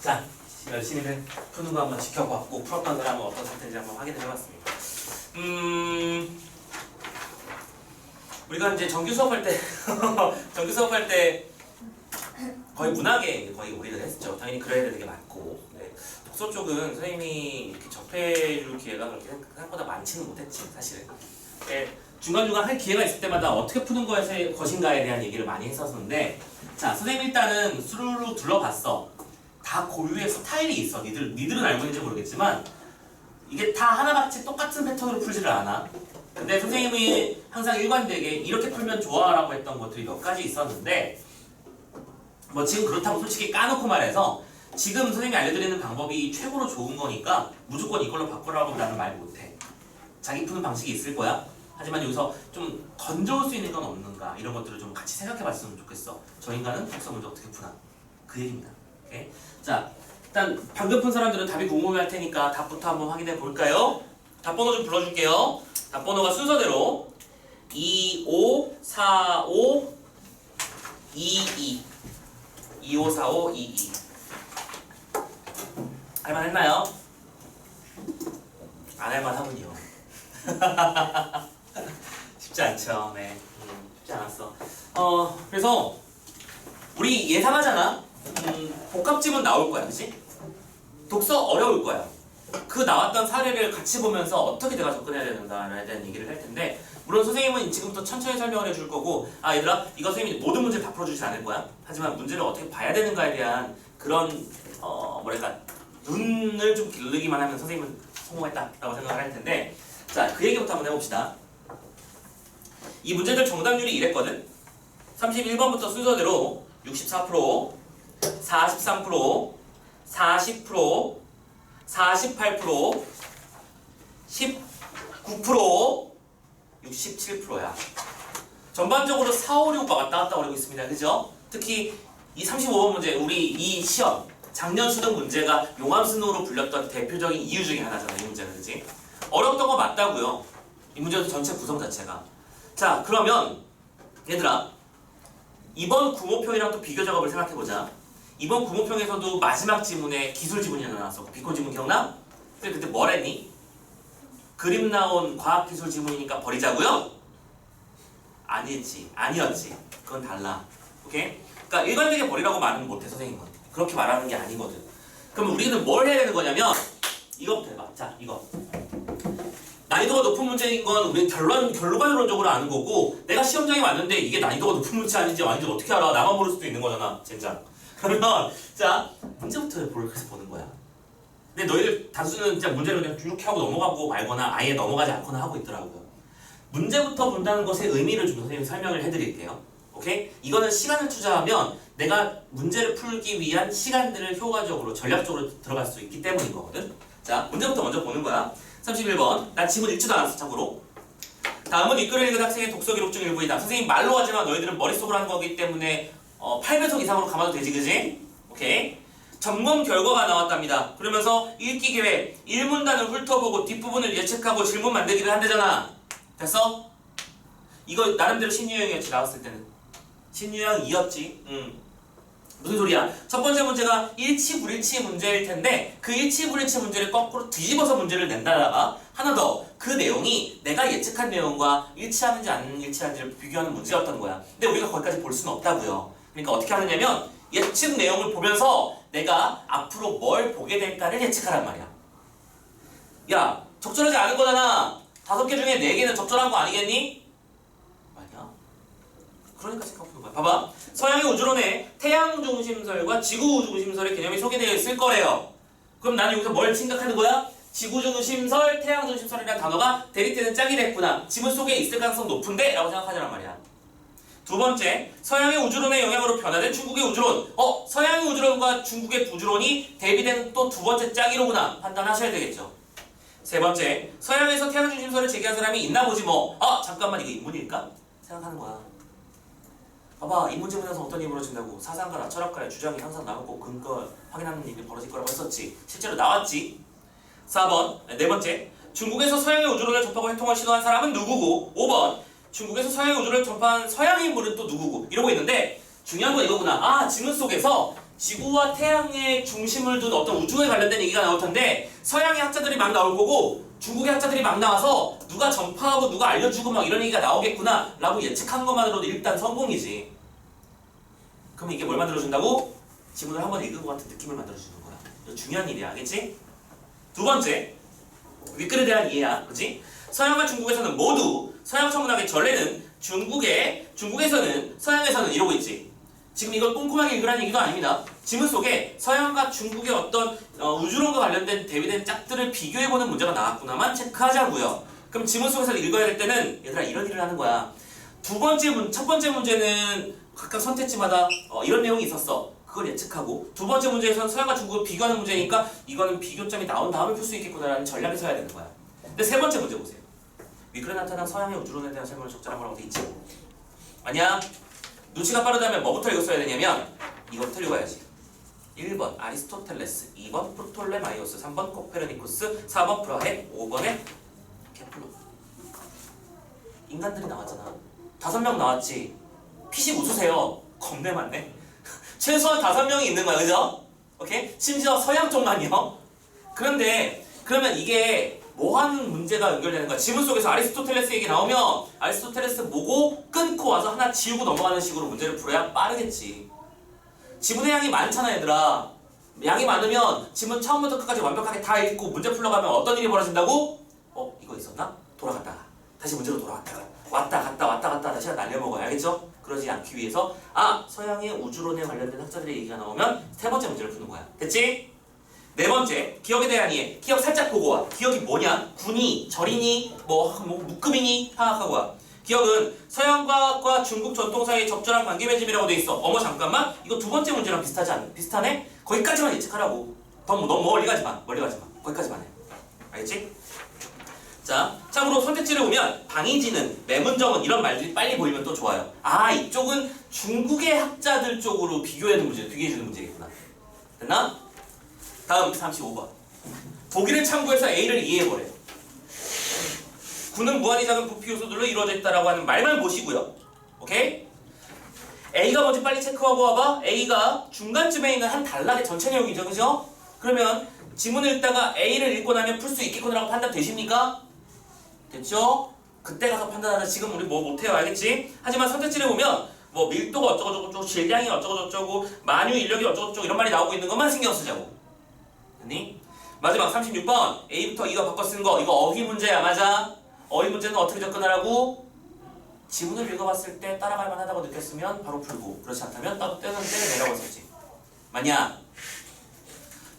자, 열심히들 푸는 거 한번 지켜봤고 풀었던 사람은 어떤 상태인지 한번 확인을 해봤습니다. 우리가 이제 정규 수업할 때 정규 수업할 때 거의 문학에 거의 올인을 했죠. 당연히 그래야 되는 게 많고, 네. 독서 쪽은 선생님이 이렇게 접해줄 기회가 그렇게 생각보다 많지는 못했지 사실은. 네. 중간중간 할 기회가 있을 때마다 어떻게 푸는 것인가에 대한 얘기를 많이 했었는데, 자, 선생님 일단은 수루루 둘러봤어. 다 고유의 스타일이 있어. 니들은 알고 있는지 모르겠지만 이게 다 하나같이 똑같은 패턴으로 풀지를 않아. 근데 선생님이 항상 일관되게 이렇게 풀면 좋아라고 했던 것들이 몇 가지 있었는데, 뭐 지금 그렇다고 솔직히 까놓고 말해서 지금 선생님이 알려드리는 방법이 최고로 좋은 거니까 무조건 이걸로 바꾸라고 나는 말 못해. 자기 푸는 방식이 있을 거야. 하지만 여기서 좀 건져올 수 있는 건 없는가, 이런 것들을 좀 같이 생각해 봤으면 좋겠어. 저 인간은 독서 문제 어떻게 푸나, 그 얘기입니다. 오케이? 자, 일단 방금 푼 사람들은 답이 궁금해할 테니까 답부터 한번 확인해 볼까요? 답번호 좀 불러줄게요. 답번호가 순서대로 2, 5, 4, 5, 2, 2 2, 5, 4, 5, 2, 2 할만했나요? 안 할만하군요. 쉽지 않죠. 네, 쉽지 않았어. 그래서 우리 예상하잖아. 복합지문 나올 거야, 그치? 독서 어려울 거야. 그 나왔던 사례를 같이 보면서 어떻게 내가 접근해야 되는가에 대한 얘기를 할 텐데, 물론 선생님은 지금부터 천천히 설명을 해줄 거고, 아 얘들아 이거 선생님이 모든 문제를 다 풀어주지 않을 거야. 하지만 문제를 어떻게 봐야 되는가에 대한 그런 뭐랄까 눈을 좀 기르기만 하면 선생님은 성공했다라고 생각을 할 텐데, 자, 그 얘기부터 한번 해봅시다. 이 문제들 정답률이 이랬거든. 31번부터 순서대로 64%, 43%, 40%, 48%, 19%, 67%야. 전반적으로 4, 5, 6가 왔다 갔다 거리고 있습니다. 그죠? 특히 이 35번 문제, 우리 이 시험 작년 수능 문제가 용암순으로 불렸던 대표적인 이유 중에 하나잖아. 이 문제는, 그지? 어렵던 거 맞다고요. 이 문제도 전체 구성 자체가. 자, 그러면 얘들아, 이번 구모평이랑 또 비교 작업을 생각해보자. 이번 구모평에서도 마지막 지문에 기술 지문이 하나 나왔었고, 비콘 지문 기억나? 근데 그때 뭘 했니? 그림 나온 과학기술 지문이니까 버리자고요? 아니었지. 그건 달라. 오케이? 그러니까 일관되게 버리라고 말은 못해, 선생님은. 그렇게 말하는 게 아니거든. 그럼 우리는 뭘 해야 되는 거냐면, 이거부터 해봐. 자, 이거. 난이도가 높은 문제인 건 우리는 결과론적으로 아는 거고, 내가 시험장에 왔는데 이게 난이도가 높은 문제 아닌지 아닌지 어떻게 알아? 나만 모를 수도 있는 거잖아, 젠장. 그러면 자, 문제부터 그래서 보는 거야. 근데 너희들 다수는 진짜 문제를 그냥 이렇게 하고 넘어가고 말거나 아예 넘어가지 않거나 하고 있더라고요. 문제부터 본다는 것의 의미를 좀 선생님이 설명을 해드릴게요. 오케이? 이거는 시간을 투자하면 내가 문제를 풀기 위한 시간들을 효과적으로 전략적으로 들어갈 수 있기 때문인 거거든. 자, 문제부터 먼저 보는 거야. 31번. 난 지문 읽지도 않았어, 참고로. 다음은 이끌어 읽은 학생의 독서 기록 중 일부이다. 선생님 말로 하지만 너희들은 머릿속으로 하는 거기 때문에 8배속 이상으로 감아도 되지, 그지? 오케이. 점검 결과가 나왔답니다. 그러면서 읽기 계획, 1문단을 훑어보고 뒷부분을 예측하고 질문 만들기를 한대잖아. 됐어? 이거 나름대로 신유형이었지, 나왔을 때는. 신유형이었지. 무슨 소리야? 첫 번째 문제가 일치불일치 문제일 텐데, 그 일치불일치 문제를 거꾸로 뒤집어서 문제를 낸다다가 하나 더, 그 내용이 내가 예측한 내용과 일치하는지 안 일치하는지를 비교하는 문제였던 거야. 근데 우리가 거기까지 볼 수는 없다고요. 그러니까 어떻게 하느냐면 예측 내용을 보면서 내가 앞으로 뭘 보게 될까를 예측하란 말이야. 야, 적절하지 않은 거잖아. 5개 중에 4개는 적절한 거 아니겠니? 말이야. 그러니까 생각해보는 거야. 봐봐. 서양의 우주론에 태양 중심설과 지구 중심설의 개념이 소개되어 있을 거래요. 그럼 나는 여기서 뭘 생각하는 거야? 지구 중심설, 태양 중심설이라는 단어가 대립되는 짝이 됐구나. 지문 속에 있을 가능성 높은데? 라고 생각하자란 말이야. 두 번째, 서양의 우주론의 영향으로 변화된 중국의 우주론. 서양의 우주론과 중국의 우주론이 대비된 또 두 번째 짝이로구나. 판단하셔야 되겠죠. 세 번째, 서양에서 태양 중심설을 제기한 사람이 있나 보지 뭐. 잠깐만, 이거 인문일까? 생각하는 거야. 봐봐, 이 문제 보면서 어떤 일이 벌어진다고. 사상가나 철학가의 주장이 항상 나오고 근거 확인하는 일이 벌어질 거라고 했었지. 실제로 나왔지. 4번, 네 번째, 중국에서 서양의 우주론을 접하고 해통을 시도한 사람은 누구고. 5번, 중국에서 서양의 우주를 접한 서양 인물은 또 누구고. 이러고 있는데 중요한 건 이거구나. 지문 속에서 지구와 태양의 중심을 둔 어떤 우주에 관련된 얘기가 나올 텐데 서양의 학자들이 막 나올 거고 중국의 학자들이 막 나와서 누가 전파하고 누가 알려주고 막 이런 얘기가 나오겠구나 라고 예측한 것만으로도 일단 성공이지. 그럼 이게 뭘 만들어준다고? 지문을 한번 읽은 것 같은 느낌을 만들어주는 거야. 이거 중요한 일이야, 알겠지? 두 번째, 윗글에 대한 이해야, 그렇지? 서양과 중국에서는 모두 서양 천문학의 전례는 중국에서는 서양에서는 이러고 있지. 지금 이걸 꼼꼼하게 읽으라는 얘기도 아닙니다. 지문 속에 서양과 중국의 어떤 우주론과 관련된 대비된 짝들을 비교해보는 문제가 나왔구나만 체크하자고요. 그럼 지문 속에서 읽어야 될 때는 얘들아 이런 일을 하는 거야. 첫 번째 문제는 각각 선택지마다 이런 내용이 있었어. 그걸 예측하고 두 번째 문제에서는 서양과 중국을 비교하는 문제니까 이거는 비교점이 나온 다음에 풀 수 있겠구나라는 전략을 써야 되는 거야. 근데 세 번째 문제 보세요. 윗글에 나타난 서양의 우주론에 대한 설명을 적절한 거라고 돼 있지. 아니야. 눈치가 빠르다면 뭐부터 읽었어야 되냐면 이거부터 읽어야지. 1번 아리스토텔레스, 2번 프톨레마이오스, 3번 코페르니쿠스, 4번 브라헤, 5번에 케플러. 인간들이 나왔잖아. 5명 나왔지. 피식 웃으세요. 겁내 많네. 최소한 5명이 있는 거야, 그죠? 오케이? 심지어 서양 쪽만이요. 그런데 그러면 이게 뭐 하는 문제가 연결되는 거야? 지문 속에서 아리스토텔레스 얘기 나오면 아리스토텔레스 보고 끊고 와서 하나 지우고 넘어가는 식으로 문제를 풀어야 빠르겠지. 지문의 양이 많잖아, 얘들아. 양이 많으면 지문 처음부터 끝까지 완벽하게 다 읽고 문제 풀러가면 어떤 일이 벌어진다고? 이거 있었나? 돌아갔다가 다시 문제로 돌아갔다가 왔다 갔다 다시 날려먹어야 알겠죠? 그러지 않기 위해서 서양의 우주론에 관련된 학자들의 얘기가 나오면 세 번째 문제를 푸는 거야. 됐지? 네 번째, 기억에 대한 이해. 기억 살짝 보고 와. 기억이 뭐냐? 군이, 절이니, 묶음이니 파악하고 와. 기억은 서양 과학과 중국 전통 사이의 적절한 관계 맺음이라고 돼 있어. 어머 잠깐만, 이거 두 번째 문제랑 비슷하네? 거기까지만 예측하라고. 너무 멀리 가지 마. 거기까지만 해. 알겠지? 자, 참고로 선택지를 보면 방이지는, 매문정은 이런 말들이 빨리 보이면 또 좋아요. 이쪽은 중국의 학자들 쪽으로 비교해주는 문제겠구나. 됐나? 다음 35번. 보기를 참고해서 A를 이해해보래. 구는 무한히 작은 부피 요소들로 이루어져 있다라고 하는 말만 보시고요. 오케이? A가 뭔지 빨리 체크하고 와봐. A가 중간쯤에 있는 한 단락의 전체 내용이죠. 그죠? 그러면 지문을 읽다가 A를 읽고 나면 풀 수 있겠구나라고 판단 되십니까? 됐죠? 그때 가서 판단하자. 지금 우리 뭐 못해요. 알겠지? 하지만 선택지를 보면 뭐 밀도가 어쩌고저쩌고, 질량이 어쩌고저쩌고, 만유 인력이 어쩌고저쩌고 이런 말이 나오고 있는 것만 신경 쓰자고. 됐니? 마지막 36번. A부터 E가 바꿔 쓴 거. 이거 어휘 문제야. 맞아? 어휘 문제는 어떻게 접근하라고? 지문을 읽어봤을 때 따라갈 만하다고 느꼈으면 바로 풀고, 그렇지 않다면 따로 때는 내라고 했었지. 맞냐?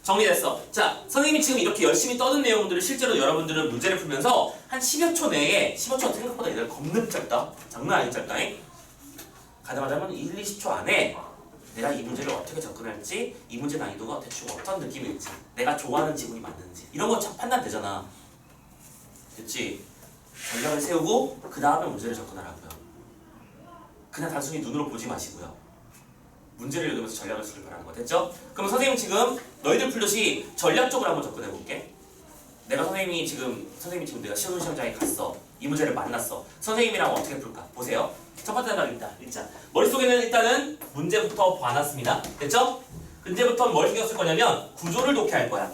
정리됐어. 자, 선생님이 지금 이렇게 열심히 떠든 내용들을 실제로 여러분들은 문제를 풀면서 한 10여 초 내에, 15초 생각보다 얘들 겁나 짧다. 장난 아닌 짧다잉? 가자마자 하면 1, 20초 안에 내가 이 문제를 어떻게 접근할지, 이 문제 난이도가 대충 어떤 느낌일지, 내가 좋아하는 지문이 맞는지 이런 거 참 판단되잖아. 됐지? 전략을 세우고 그 다음에 문제를 접근하라고요. 그냥 단순히 눈으로 보지 마시고요. 문제를 읽으면서 전략을 쓰길 바라는 거. 됐죠? 그럼 선생님 지금 너희들 풀듯이 전략적으로 한번 접근해 볼게. 선생님이 지금 내가 시험장에 갔어. 이 문제를 만났어. 선생님이랑 어떻게 풀까? 보세요. 첫 번째 단락입니다. 읽자. 머릿속에는 일단은 문제부터 봐놨습니다. 됐죠? 문제부터 뭘 신경 쓸 거냐면 구조를 독해할 거야.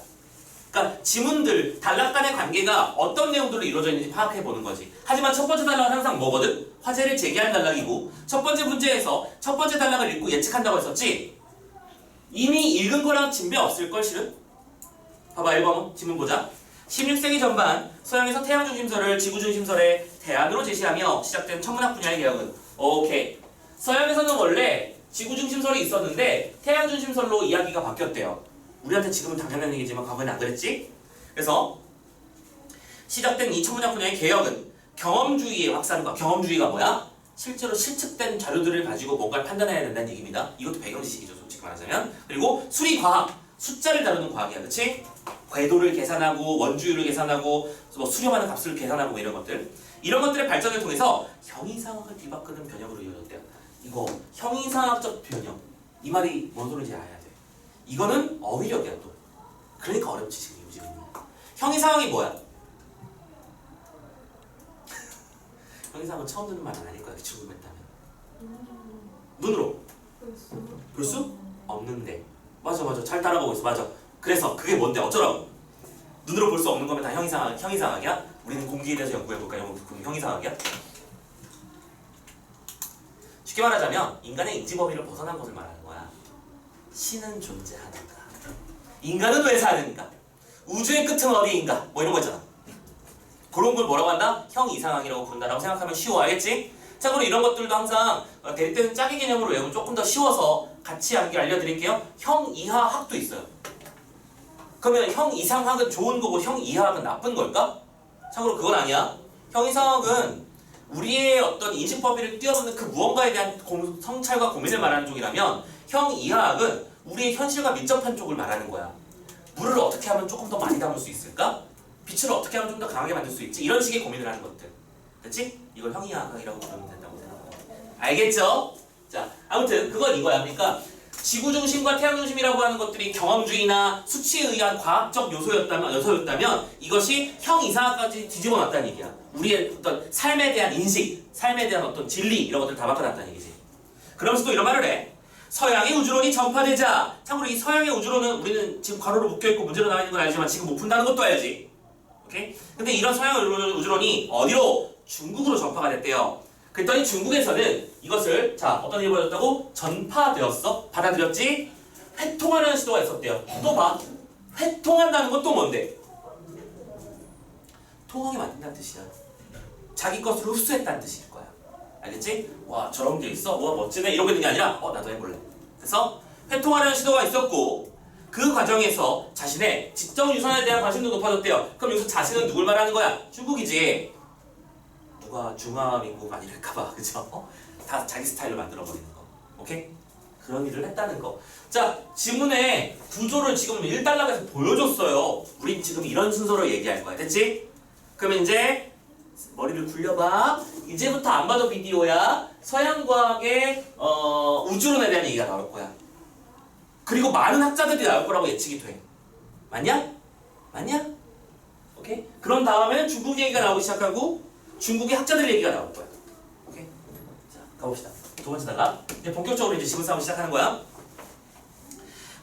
그러니까 지문들, 단락 간의 관계가 어떤 내용들로 이루어져 있는지 파악해 보는 거지. 하지만 첫 번째 단락은 항상 뭐거든? 화제를 제기할 단락이고 첫 번째 문제에서 첫 번째 단락을 읽고 예측한다고 했었지? 이미 읽은 거랑 진배 없을걸 실은? 봐봐 1번 지문 보자. 16세기 전반 서양에서 태양 중심설을 지구 중심설의 대안으로 제시하며 시작된 천문학 분야의 개혁은 오케이. 서양에서는 원래 지구 중심설이 있었는데 태양 중심설로 이야기가 바뀌었대요. 우리한테 지금은 당연한 얘기지만 과거에는 안 그랬지? 그래서 시작된 이 천문학 분야의 개혁은 경험주의의 확산과, 경험주의가 뭐야? 실제로 실측된 자료들을 가지고 뭔가를 판단해야 된다는 얘기입니다. 이것도 배경지식이죠, 솔직히 말하자면. 그리고 수리과학, 숫자를 다루는 과학이야, 그치? 궤도를 계산하고 원주율을 계산하고 뭐 수렴하는 값을 계산하고 뭐 이런 것들, 이런 것들의 발전을 통해서 형이상학을 뒤바꾸는 변형으로 이루어졌대요. 이거 형이상학적 변형, 이 말이 뭔 소리인지 알아야 돼. 이거는 어휘력이야 또. 그러니까 어렵지 지금 요즘은. 형이상학이 뭐야? 형이상학은 처음 듣는 말은 아닐 거야. 기출구했다면 눈으로 볼 수 없는데 맞아. 잘 따라가고 있어. 맞아. 그래서 그게 뭔데? 어쩌라고? 눈으로 볼 수 없는 거면 다 형이상학이야? 우리는 공기에 대해서 연구해볼까? 형이상학이야? 쉽게 말하자면 인간의 인지범위를 벗어난 것을 말하는 거야. 신은 존재하는가? 인간은 왜 사는가? 우주의 끝은 어디인가? 뭐 이런 거 있잖아. 그런 걸 뭐라고 한다? 형이상학이라고 부른다라고 생각하면 쉬워. 알겠지? 참고로 이런 것들도 항상 대립되는 짝의 개념으로 외우면 조금 더 쉬워서 같이 함께 알려드릴게요. 형이하학도 있어요. 그러면 형이상학은 좋은 거고 형이하학은 나쁜 걸까? 참고로 그건 아니야. 형이상학은 우리의 어떤 인식 범위를 뛰어넘는 그 무언가에 대한 성찰과 고민을 말하는 쪽이라면 형이하학은 우리의 현실과 밀접한 쪽을 말하는 거야. 물을 어떻게 하면 조금 더 많이 담을 수 있을까? 빛을 어떻게 하면 좀 더 강하게 만들 수 있지? 이런 식의 고민을 하는 것들. 됐지? 이걸 형이하학이라고 부르면 된다고 생각합니다. 알겠죠? 자, 아무튼 그건 이거야. 그러니까 지구 중심과 태양 중심이라고 하는 것들이 경험주의나 수치에 의한 과학적 요소였다면 이것이 형이상학까지 뒤집어 놨다는 얘기야. 우리의 어떤 삶에 대한 인식, 삶에 대한 어떤 진리 이런 것들 다 바꿔놨다는 얘기지. 그러면서 또 이런 말을 해. 서양의 우주론이 전파되자. 참고로 이 서양의 우주론은 우리는 지금 괄호로 묶여있고 문제로 나와 있는 건 알지만 지금 못 푼다는 것도 알지. 오케이? 근데 이런 서양 우주론이 어디로? 중국으로 전파가 됐대요. 그랬더니 중국에서는 이것을 자 어떤 일이 벌어졌다고? 전파되었어? 받아들였지? 회통하는 시도가 있었대요. 또 봐. 회통한다는 건 또 뭔데? 통하게 만든다는 뜻이야. 자기 것으로 흡수했다는 뜻일 거야. 알겠지? 와 저런 게 있어? 와 멋지네? 이러고 있는 게 아니라 나도 해볼래. 그래서 회통하는 시도가 있었고 그 과정에서 자신의 지적 유산에 대한 관심도 높아졌대요. 그럼 여기서 자신은 누굴 말하는 거야? 중국이지. 누가 중화민국 아니랄까봐 그죠? 다 자기 스타일로 만들어버리는 거. 오케이? 그런 일을 했다는 거. 자 지문의 구조를 지금 1단락에서 보여줬어요. 우린 지금 이런 순서로 얘기할 거야. 됐지? 그러면 이제 머리를 굴려봐. 이제부터 안 봐도 비디오야. 서양과학의 우주론에 대한 얘기가 나올 거야. 그리고 많은 학자들이 나올 거라고 예측이 돼. 맞냐? 맞냐? 오케이? 그런 다음에는 중국 얘기가 나오기 시작하고 중국의 학자들 얘기가 나올 거야. 오케이? 자, 가봅시다. 두 번째 단락. 이제 본격적으로 이제 지문 싸움 시작하는 거야.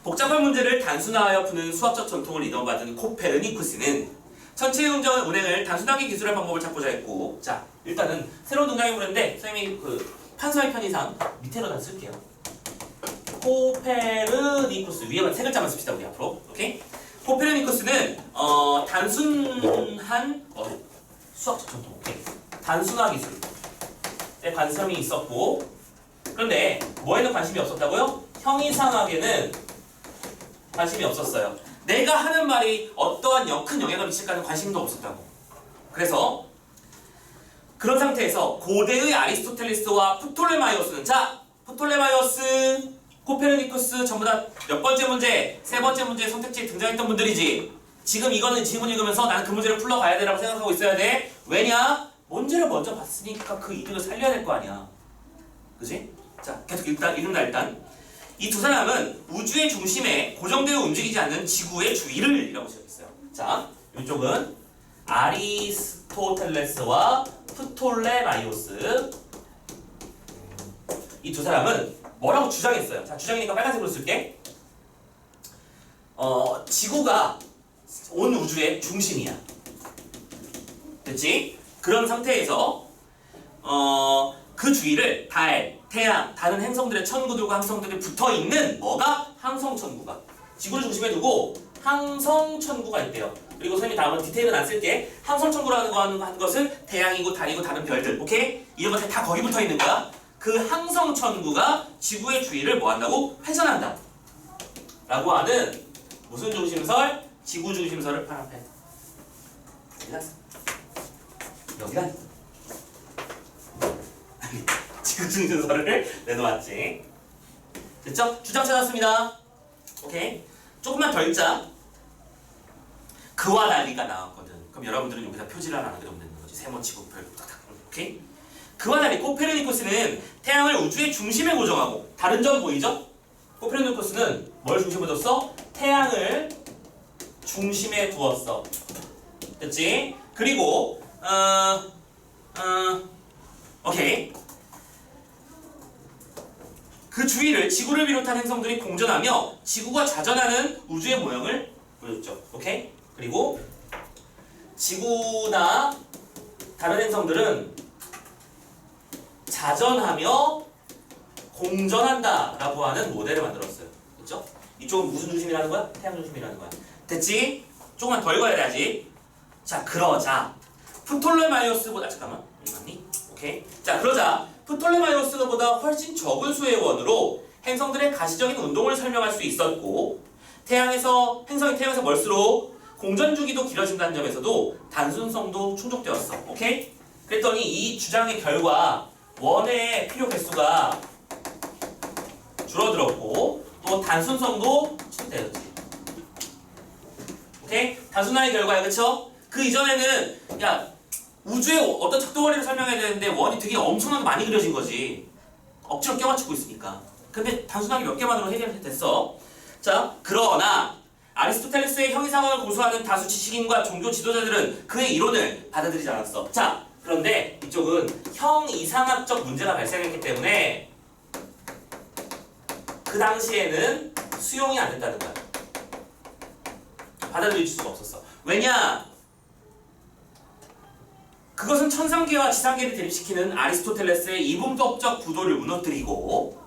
복잡한 문제를 단순화하여 푸는 수학적 전통을 이어받은 코페르니쿠스는 천체의 운행을 단순하게 기술할 방법을 찾고자 했고, 자, 일단은 새로운 등장인물인데 선생님이 그 판서의 편의상 밑에로다 쓸게요. 코페르니쿠스 위에만 세 글자만 씁시다 우리 앞으로. 오케이? 코페르니쿠스는 단순한 수학적 전통. 오케이. 단순화 기술에 관심이 있었고, 그런데 뭐에는 관심이 없었다고요? 형이상학에는 관심이 없었어요. 내가 하는 말이 어떠한 큰 영향을 미칠까는 관심도 없었다고. 그래서 그런 상태에서 고대의 아리스토텔레스와 프톨레마이오스는 자, 프톨레마이오스, 코페르니쿠스 전부 다 몇 번째 문제, 세 번째 문제 선택지에 등장했던 분들이지. 지금 이거는 지문 읽으면서 나는 그 문제를 풀러가야 되라고 생각하고 있어야 돼. 왜냐? 문제를 먼저 봤으니까 그 이득을 살려야 될 거 아니야. 그지? 자, 계속 읽는다 일단. 이 두 사람은 우주의 중심에 고정되어 움직이지 않는 지구의 주위를 이라고 지었어요. 자, 이쪽은 아리스토텔레스와 프톨레마이오스. 이 두 사람은 뭐라고 주장했어요? 자, 주장이니까 빨간색으로 쓸게. 지구가 온 우주의 중심이야. 됐지? 그런 상태에서 그 주위를 달, 태양, 다른 행성들의 천구들과 항성들이 붙어있는 뭐가? 항성천구가. 지구를 중심에 두고 항성천구가 있대요. 그리고 선생님이 다음은 디테일은 안 쓸게. 항성천구라는 하는 것은 태양이고 달이고 다른 별들. 오케이? 이런 것들 다 거기 붙어있는 거야. 그 항성천구가 지구의 주위를 뭐 한다고? 회전한다. 라고 하는 무슨 중심설? 지구 중심설을 파악해. 여기가 지구 중심설을 내놓았지. 됐죠? 주장 찾았습니다. 오케이. 조금만 더 읽자. 그와 달리가 나왔거든. 그럼 여러분들은 여기다 표지를 하나 남겨두면 되는 거지. 세모치고 별 탁탁. 오케이. 그와 달리 코페르니쿠스는 태양을 우주의 중심에 고정하고, 다른 점 보이죠? 코페르니쿠스는 뭘 중심에 뒀어? 태양을 중심에 두었어. 됐지? 그리고 오케이. 그 주위를 지구를 비롯한 행성들이 공전하며 지구가 자전하는 우주의 모형을 보여줬죠. 오케이? 그리고 지구나 다른 행성들은 자전하며 공전한다 라고 하는 모델을 만들었어요. 그렇죠? 이쪽은 무슨 중심이라는 거야? 태양 중심이라는 거야. 됐지? 조금만 더 읽어야 돼 아직. 자, 그러자 프톨레마이오스보다 잠깐만 맞니? 오케이. 자, 그러자 프톨레마이오스보다 훨씬 적은 수의 원으로 행성들의 가시적인 운동을 설명할 수 있었고 행성이 태양에서 멀수록 공전 주기도 길어진다는 점에서도 단순성도 충족되었어. 오케이? 그랬더니 이 주장의 결과 원의 필요 개수가 줄어들었고 또 단순성도 충족되었지. 오케이? 단순화의 결과야, 그쵸? 그 이전에는 야 우주의 어떤 작동거리를 설명해야 되는데 원이 되게 엄청나게 많이 그려진 거지. 억지로 껴맞추고 있으니까. 근데 단순하게 몇 개만으로 해결됐어. 자, 그러나 아리스토텔레스의 형이상학을 고수하는 다수 지식인과 종교 지도자들은 그의 이론을 받아들이지 않았어. 자, 그런데 이쪽은 형이상학적 문제가 발생했기 때문에 그 당시에는 수용이 안 됐다는 거야. 받아들일 수가 없었어. 왜냐? 그것은 천상계와 지상계를 대립시키는 아리스토텔레스의 이분법적 구도를 무너뜨리고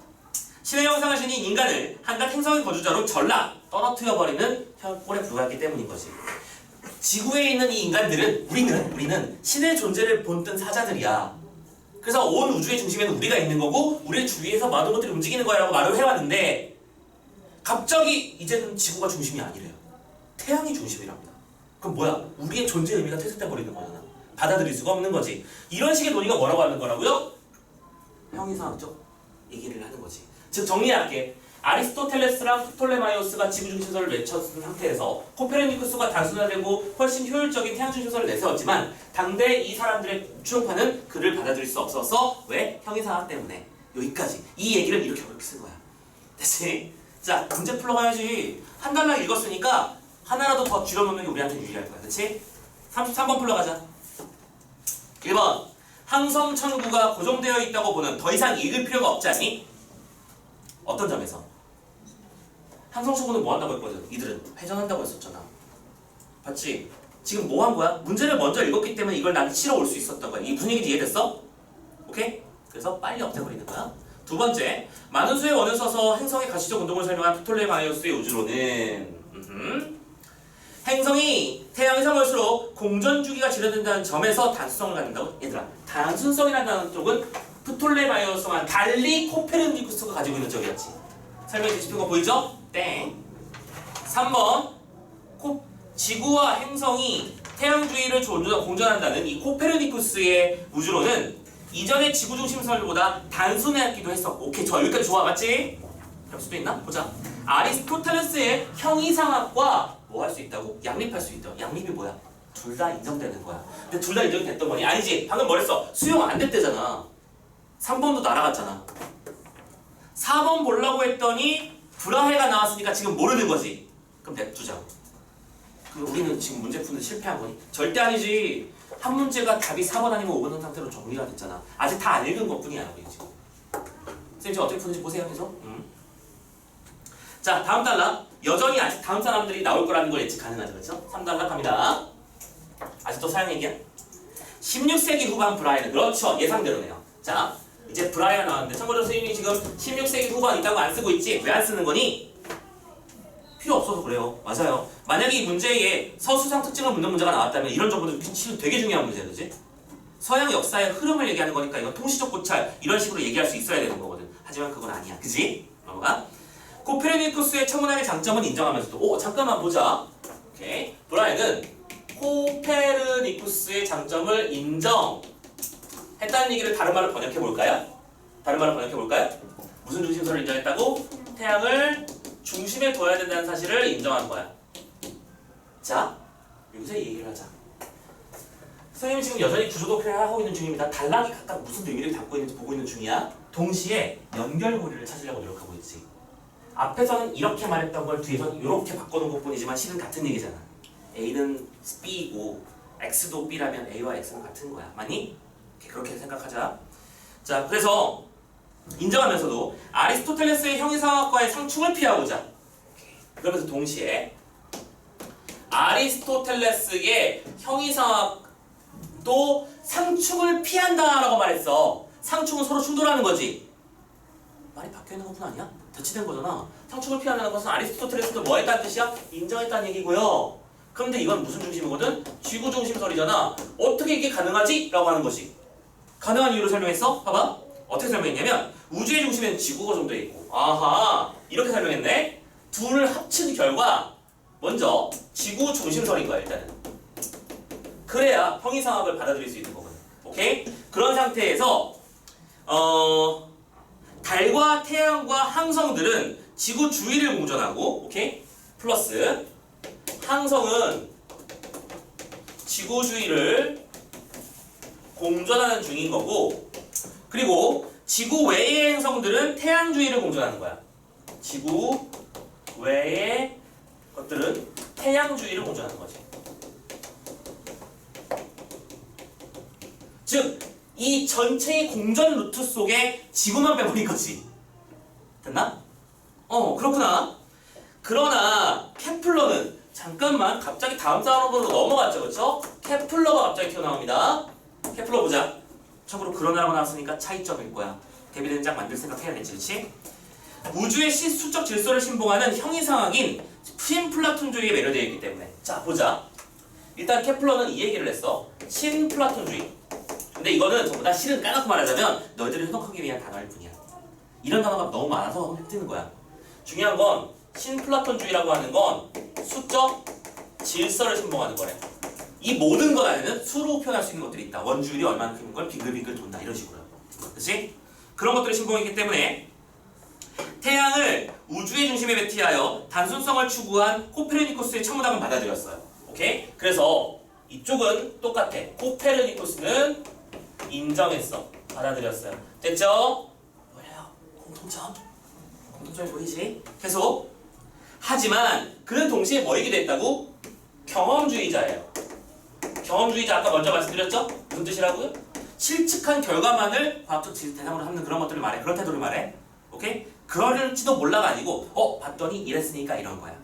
신의 형상을 지닌 인간을 한낱 행성의 거주자로 전락 떨어뜨려버리는 꼴에 불과했기 때문인 거지. 지구에 있는 이 인간들은 우리는 신의 존재를 본뜬 사자들이야. 그래서 온 우주의 중심에는 우리가 있는 거고 우리의 주위에서 많은 것들이 움직이는 거야 라고 말을 해왔는데 갑자기 이제는 지구가 중심이 아니래요. 태양이 중심이랍니다. 그럼 뭐야? 우리의 존재 의미가 퇴색돼 버리는 거잖아. 받아들일 수가 없는 거지. 이런 식의 논의가 뭐라고 하는 거라고요? 형이상학적 얘기를 하는 거지. 즉 정리할게. 아리스토텔레스랑 프톨레마이오스가 지구 중심설을 외쳤은 상태에서 코페르니쿠스가 단순화되고 훨씬 효율적인 태양 중심설을 내세웠지만 당대 이 사람들의 추종파는 그를 받아들일 수 없어서 왜? 형이상학 때문에. 여기까지. 이 얘기를 이렇게 어렵게 쓴 거야. 됐지? 자, 문제 풀러가야지. 한 단락 읽었으니까 하나라도 더 줄여놓는 게 우리한테 유리할 거야. 그치? 33번 풀러가자. 1번. 항성 천구가 고정되어 있다고 보는 더 이상 읽을 필요가 없지 않니? 어떤 점에서? 항성 천구는 뭐 한다고 했거든? 이들은 회전한다고 했었잖아. 봤지? 지금 뭐 한 거야? 문제를 먼저 읽었기 때문에 이걸 난 치러 올 수 있었던 거야. 이게 무슨 얘기인지 이해됐어? 오케이? 그래서 빨리 없애버리는 거야. 두 번째, 많은 수의 원을 써서 행성의 가시적 운동을 설명한 프톨레마이오스의 우주론은 행성이 태양에서 멀수록 공전 주기가 지연된다는 점에서 단순성을 갖는다고? 얘들아, 단순성이라는 쪽은 프톨레마이오스와 달리 코페르니쿠스가 가지고 있는 쪽이었지. 설명이 뒤집힌 거 보이죠? 땡. 3번 지구와 행성이 태양 주위를 공전한다는 이 코페르니쿠스의 우주론은 이전의 지구 중심설보다 단순했기도 했었고. 오케이, 저 여기까지 좋아, 맞지? 그럴 수도 있나? 보자. 아리스토텔레스의 형이상학과 뭐 할 수 있다고? 양립할 수 있다. 양립이 뭐야? 둘 다 인정되는 거야. 근데 둘 다 인정이 됐던 거니? 아니지. 방금 뭐랬어? 수용 안 됐대잖아. 3번도 날아갔잖아. 4번 보려고 했더니 브라헤가 나왔으니까 지금 모르는 거지. 그럼 냅두자고. 우리는 지금 문제 푸는데 실패한 거니? 절대 아니지. 한 문제가 답이 4번 아니면 5번 상태로 정리가 됐잖아. 아직 다 안 읽은 것 뿐이야. 우리 지금. 선생님 지금 어떻게 푸는지 보세요. 계속. 자, 다음 단락. 여전히 아직 다음 사람들이 나올 거라는 걸 예측 가능하죠. 그렇죠? 3단락 갑니다. 아직도 사용 얘기야? 16세기 후반 브라이언. 그렇죠. 예상대로네요. 자, 이제 브라이언 나왔는데 참고로 선생님이 지금 16세기 후반 있다고 안 쓰고 있지? 왜 안 쓰는 거니? 필요 없어서 그래요. 맞아요. 만약에 이 문제에 서수상 특징을 묻는 문제가 나왔다면 이런 정보도 실은 되게 중요한 문제야. 그지? 서양 역사의 흐름을 얘기하는 거니까 이건 통시적 고찰 이런 식으로 얘기할 수 있어야 되는 거거든. 하지만 그건 아니야. 그지? 넘어가. 코페르니쿠스의 천문학의 장점은 인정하면서도 잠깐만 보자. 오케이. 브라이언은 코페르니쿠스의 장점을 인정했다는 얘기를 다른 말로 번역해 볼까요? 다른 말로 번역해 볼까요? 무슨 중심설을 인정했다고? 태양을 중심에 둬야 된다는 사실을 인정한 거야. 자, 여기서 얘기를 하자. 선생님이 지금 여전히 구조도표를 하고 있는 중입니다. 단락이 각각 무슨 의미를 담고 있는지 보고 있는 중이야. 동시에 연결고리를 찾으려고 노력하고 있지. 앞에서는 이렇게 말했던 걸 뒤에서는 이렇게 바꿔놓은 것 뿐이지만 실은 같은 얘기잖아. A는 B이고 X도 B라면 A와 X는 같은 거야. 맞니? 그렇게 생각하자. 자, 그래서 인정하면서도 아리스토텔레스의 형이상학과의 상충을 피하고자 그러면서 동시에 아리스토텔레스의 형이상학도 상충을 피한다라고 말했어. 상충은 서로 충돌하는 거지. 말이 바뀌어 있는 것뿐 아니야? 대치된 거잖아. 상충을 피한다는 것은 아리스토텔레스도 뭐 했다는 뜻이야? 인정했다는 얘기고요. 그런데 이건 무슨 중심이거든? 지구 중심설이잖아. 어떻게 이게 가능하지? 라고 하는 것이. 가능한 이유를 설명했어? 봐봐. 어떻게 설명했냐면 우주의 중심에는 지구가 정도에 있고 아하 이렇게 설명했네. 둘을 합친 결과 먼저 지구 중심설인 거야 일단은. 그래야 형이상학을 받아들일 수 있는 거거든. 오케이? 그런 상태에서 달과 태양과 항성들은 지구 주위를 공전하고 오케이? 플러스 항성은 지구 주위를 공전하는 중인 거고 그리고 지구 외의 행성들은 태양 주위를 공전하는 거야. 지구 외의 것들은 태양 주위를 공전하는 거지. 즉, 이 전체의 공전 루트 속에 지구만 빼버린 거지. 됐나? 그렇구나. 그러나 케플러는 잠깐만 갑자기 다음 사람으로 넘어갔죠, 그렇죠? 케플러가 갑자기 튀어나옵니다. 케플러 보자. 참고로 그러나라고 나왔으니까 차이점일 거야. 대비되는 짝 만들 생각 해야겠지, 그렇지? 우주의 시수적 질서를 신봉하는 형이상학인 신플라톤주의에 매료되어 있기 때문에. 자, 보자. 일단 케플러는 이 얘기를 했어. 신플라톤주의. 근데 이거는 전부 다 실은 까놓고 말하자면 너희들을 현혹하기 위한 단어일 뿐이야. 이런 단어가 너무 많아서 힘드는 거야. 중요한 건 신플라톤주의라고 하는 건 수적 질서를 신봉하는 거래. 이 모든 것 안에는 수로 표현할 수 있는 것들이 있다. 원주율이 얼마나 큰 걸 빙글빙글 돈다 이런 식으로요. 그렇지? 그런 것들을 신봉했기 때문에 태양을 우주의 중심에 배치하여 단순성을 추구한 코페르니쿠스의 천문학을 받아들였어요. 오케이? 그래서 이쪽은 똑같아. 코페르니쿠스는 인정했어. 받아들였어요. 됐죠? 뭐예요? 공통점? 공통점이 보이지? 계속. 하지만 그는 동시에 뭐 얘기도 했다고? 경험주의자예요. 경험주의자 아까 먼저 말씀드렸죠? 무슨 뜻이라고요? 실측한 결과만을 과학적 대상으로 삼는 그런 것들을 말해. 그런 태도를 말해. 오케이? 그럴지도 몰라가 아니고 봤더니 이랬으니까 이런 거야.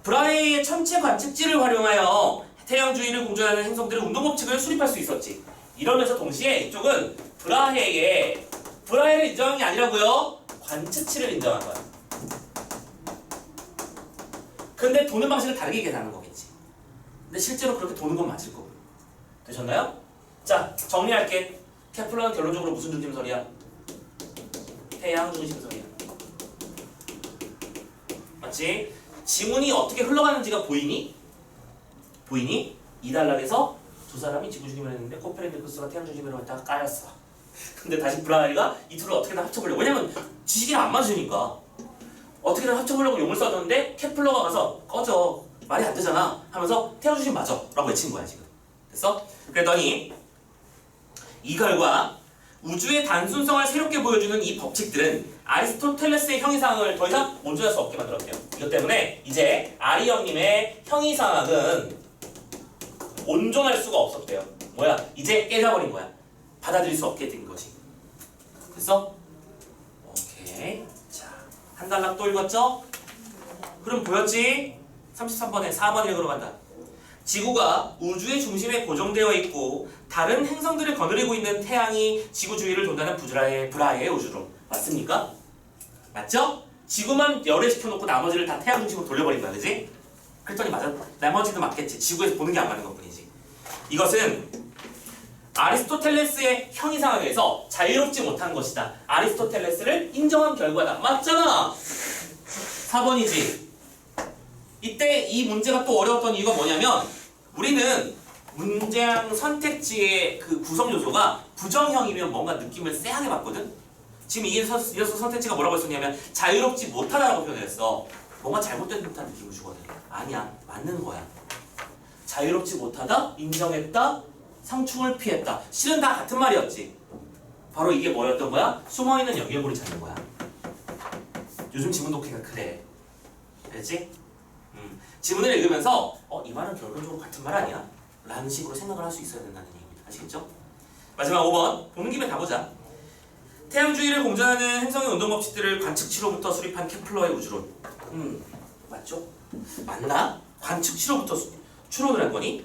브라헤의 천체 관측지를 활용하여 태양 주위를 공전하는 행성들의 운동 법칙을 수립할 수 있었지. 이러면서 동시에 이쪽은 브라헤를 인정한 게 아니라고요. 관측치를 인정한 거야. 근데 도는 방식을 다르게 계산하는 거겠지. 근데 실제로 그렇게 도는 건 맞을 거고. 되셨나요? 자, 정리할게. 케플러는 결론적으로 무슨 중심설이야? 태양 중심설이야. 맞지? 지문이 어떻게 흘러가는지가 보이니? 보이니? 이달락에서 두 사람이 지구 중심으로 했는데 코페르니쿠스가 태양 중심으로 했다가 까였어. 근데 다시 브라헤가 이 둘을 어떻게든 합쳐보려고. 왜냐면 지식이 안 맞으니까. 어떻게든 합쳐보려고 용을 써줬는데 케플러가 가서 꺼져. 말이 안 되잖아. 하면서 태양 중심 맞아. 라고 외친 거야 지금. 됐어? 그랬더니 이 결과 우주의 단순성을 새롭게 보여주는 이 법칙들은 아리스토텔레스의 형이상학을 더 이상 온전할 수 없게 만들었대요. 이것 때문에 이제 아리 형님의 형이상학은 온전할 수가 없었대요. 뭐야? 이제 깨져버린 거야. 받아들일 수 없게 된 거지. 됐어? 오케이. 자, 한 단락 또 읽었죠? 그럼 보였지? 33번에 4번 읽으러 간다. 지구가 우주의 중심에 고정되어 있고 다른 행성들을 거느리고 있는 태양이 지구 주위를 돈다는 브라헤의 우주론. 맞습니까? 맞죠? 지구만 열애시켜놓고 나머지를 다 태양 중심으로 돌려버린 거야. 그지? 그랬더니 맞아. 나머지도 맞겠지. 지구에서 보는 게 안 맞는 것뿐이지. 이것은 아리스토텔레스의 형이상학에서 자유롭지 못한 것이다. 아리스토텔레스를 인정한 결과다. 맞잖아. 4번이지. 이때 이 문제가 또 어려웠던 이유가 뭐냐면 우리는 문장 선택지의 그 구성 요소가 부정형이면 뭔가 느낌을 쎄하게 받거든. 지금 이 녀석 선택지가 뭐라고 했었냐면 자유롭지 못하다라고 표현했어. 뭔가 잘못된 듯한 느낌을 주거든. 아니야, 맞는 거야. 자유롭지 못하다, 인정했다, 상충을 피했다. 실은 다 같은 말이었지. 바로 이게 뭐였던 거야? 숨어있는 연결고리 찾는 거야. 요즘 지문 독해가 그래. 알겠지? 지문을 읽으면서 이 말은 결론적으로 같은 말 아니야? 라는 식으로 생각을 할 수 있어야 된다는 얘기입니다. 아시겠죠? 마지막 5번 보는 김에 가보자. 태양 주위를 공전하는 행성의 운동 법칙들을 관측치로부터 수립한 케플러의 우주론. 맞죠? 맞나? 관측치로부터 추론을 한 거니?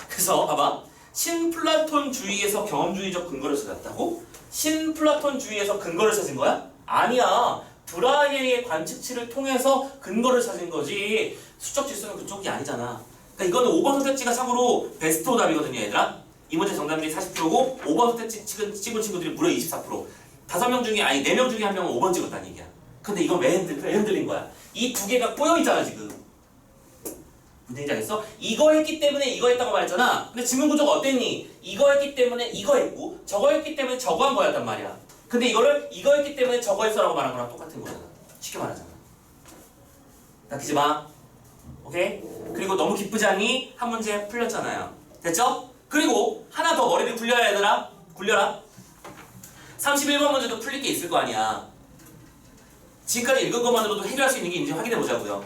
그래서 봐봐. 신플라톤 주의에서 경험주의적 근거를 찾았다고? 신플라톤 주의에서 근거를 찾은 거야? 아니야. 브라이의 관측치를 통해서 근거를 찾은 거지. 수적 질서는 그쪽이 아니잖아. 그러니까 이거는 5번 선택지가 참고로 베스트 오답이거든요, 얘들아. 이 문제 정답률이 40%고 5번 선택지 찍은 친구들이 무려 24%. 5명 중에 아니 4명 중에 1명은 5번 찍었다는 얘기야. 근데 이건 왜 흔들린 거야? 이 두 개가 꼬여있잖아 지금. 문제 알겠어? 이거 했기 때문에 이거 했다고 말했잖아. 근데 지문 구조가 어땠니? 이거 했기 때문에 이거 했고 저거 했기 때문에 저거 한 거였단 말이야. 근데 이거를 이거 했기 때문에 저거 했어라고 말한 거랑 똑같은 거잖아. 쉽게 말하잖아. 낚이지 마. 오케이? 그리고 너무 기쁘지 않니? 한 문제 풀렸잖아요. 됐죠? 그리고 하나 더 머리를 굴려야 얘들아. 굴려라. 31번 문제도 풀릴 게 있을 거 아니야. 지금까지 읽은 것만으로도 해결할 수 있는 게 있는지 확인해 보자고요.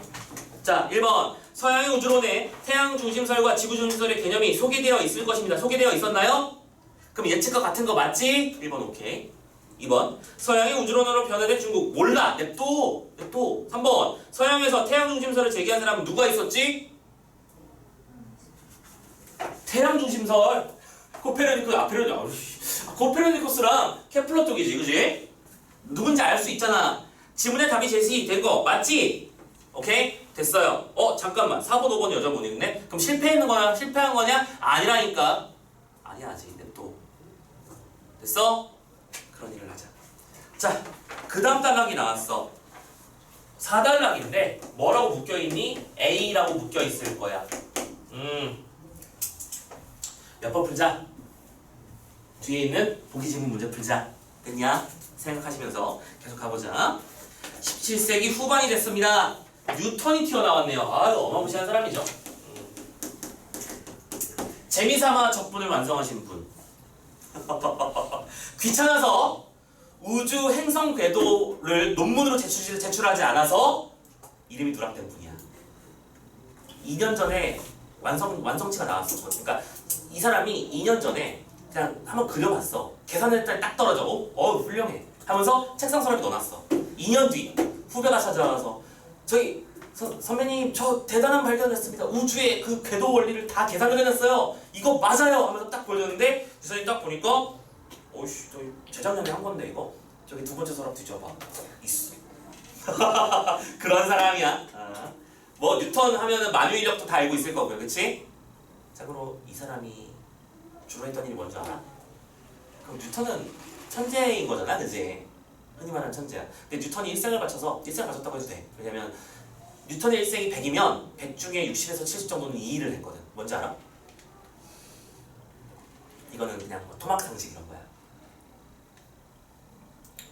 자, 1번. 서양의 우주론에 태양 중심설과 지구 중심설의 개념이 소개되어 있을 것입니다. 소개되어 있었나요? 그럼 예측과 같은 거 맞지? 1번 오케이. 2번. 서양의 우주론으로 변화된 중국. 몰라. 냅둬. 3번. 서양에서 태양 중심설을 제기한 사람은 누가 있었지? 태양 중심설. 코페르니쿠스랑 케플러 쪽이지, 그지? 누군지 알 수 있잖아. 지문의 답이 제시된 거 맞지? 오케이? 됐어요. 잠깐만. 4번, 5번 여자 못 읽네? 그럼 실패한 거냐? 아니라니까. 아니야, 아직. 냅둬. 됐어? 그런 일을 하자. 자, 그 다음 단락이 나왔어. 4단락인데 뭐라고 묶여있니? A라고 묶여있을 거야. 몇 번 풀자. 뒤에 있는 보기 지문 문제 풀자. 됐냐? 생각하시면서 계속 가보자. 17세기 후반이 됐습니다. 뉴턴이 튀어나왔네요. 아유, 어마무시한 사람이죠. 재미삼아 적분을 완성하신 분. 귀찮아서 우주 행성 궤도를 논문으로 제출하지 않아서 이름이 누락된 분이야. 2년 전에 완성치가 나왔었거든. 그러니까 이 사람이 2년 전에 그냥 한번 그려봤어. 계산했더니 딱 떨어져. 훌륭해. 하면서 책상 서랍에 넣어놨어. 2년 뒤 후배가 찾아와서 저기 선배님 저 대단한 발견했습니다. 우주의 그 궤도 원리를 다 계산을 해냈어요. 이거 맞아요. 하면서 딱 보여줬는데 주선이 딱 보니까 어이씨 저 재작년에 한 건데 이거 저기 두 번째 서랍 뒤져봐. 있어. 그런 사람이야. 뭐 뉴턴 하면은 만유인력도 다 알고 있을 거고요. 그치? 참고로 이 사람이 주로 했던 일이 뭔지 알아? 그럼 뉴턴은 천재인 거잖아, 그치? 흔히 말하는 천재야. 근데 뉴턴이 일생을 바쳤다고 해도 돼. 왜냐면 뉴턴의 일생이 100이면 100 중에 60에서 70 정도는 이 일을 했거든. 뭔지 알아? 이거는 그냥 뭐 토막 상식 이런 거야.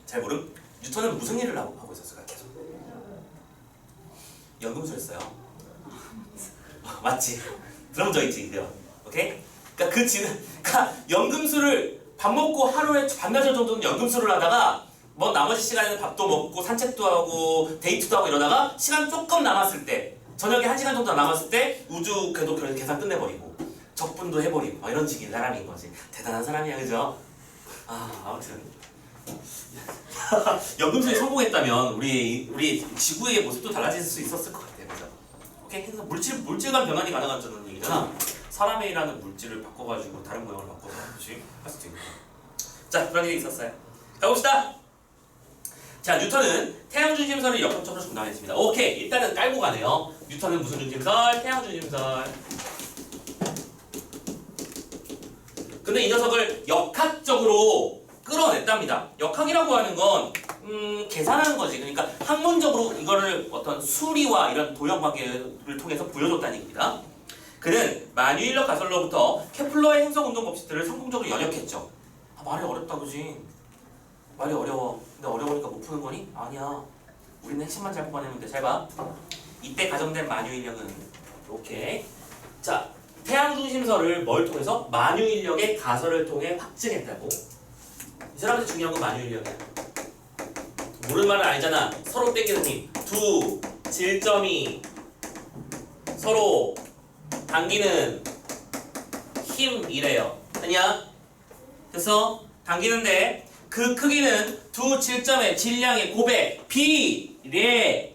잘 모름? 뉴턴은 무슨 일을 하고 있었을까 계속? 연금술했어요. 맞지? 들어본 적 있지, 그죠? 오케이? 그러니까 연금술을 밥 먹고 하루에 반나절 정도는 연금술을 하다가 뭐 나머지 시간에는 밥도 먹고 산책도 하고 데이트도 하고 이러다가 시간 조금 남았을 때 저녁에 1시간 정도 남았을 때 우주 궤도 계산 끝내버리고 적분도 해버리고 이런 식의 사람인 거지. 대단한 사람이야, 그죠? 아무튼 연금술이 성공했다면 우리 지구의 모습도 달라질 수 있었을 것 같아요, 그죠? 오케이? 그래서 물질간 변환이 가능하다는 얘기잖아. 사람의 일하는 물질을 바꿔가지고 다른 모양을 바꿔서 그렇지? 할 수도 있고. 자, 그런 일이 있었어요. 가봅시다. 자, 뉴턴은 태양 중심설을 역학적으로 정당했습니다. 오케이, 일단은 깔고 가네요. 뉴턴은 무슨 중심설? 태양 중심설. 근데 이 녀석을 역학적으로 끌어냈답니다. 역학이라고 하는 건 계산하는 거지. 그러니까 학문적으로 이거를 어떤 수리와 이런 도형 관계를 통해서 보여줬다는 얘기입니다. 그는 만유인력 가설로부터 케플러의 행성 운동 법칙들을 성공적으로 연역했죠. 말이 어렵다, 그지? 말이 어려워. 근데 어려우니까 못 푸는 거니? 아니야. 우리는 핵심만 잘 뽑아내면 돼. 잘 봐. 이때 가정된 만유인력은 이렇게. 자, 태양 중심설을 뭘 통해서? 만유인력의 가설을 통해 확증했다고. 이 사람한테 중요한 건 만유인력이야. 모르는 말은 아니잖아. 서로 땡기는 힘. 두 질점이 서로 당기는 힘이래요. 아니야? 그래서 당기는데 그 크기는 두 질점의 질량의 곱에 비례하고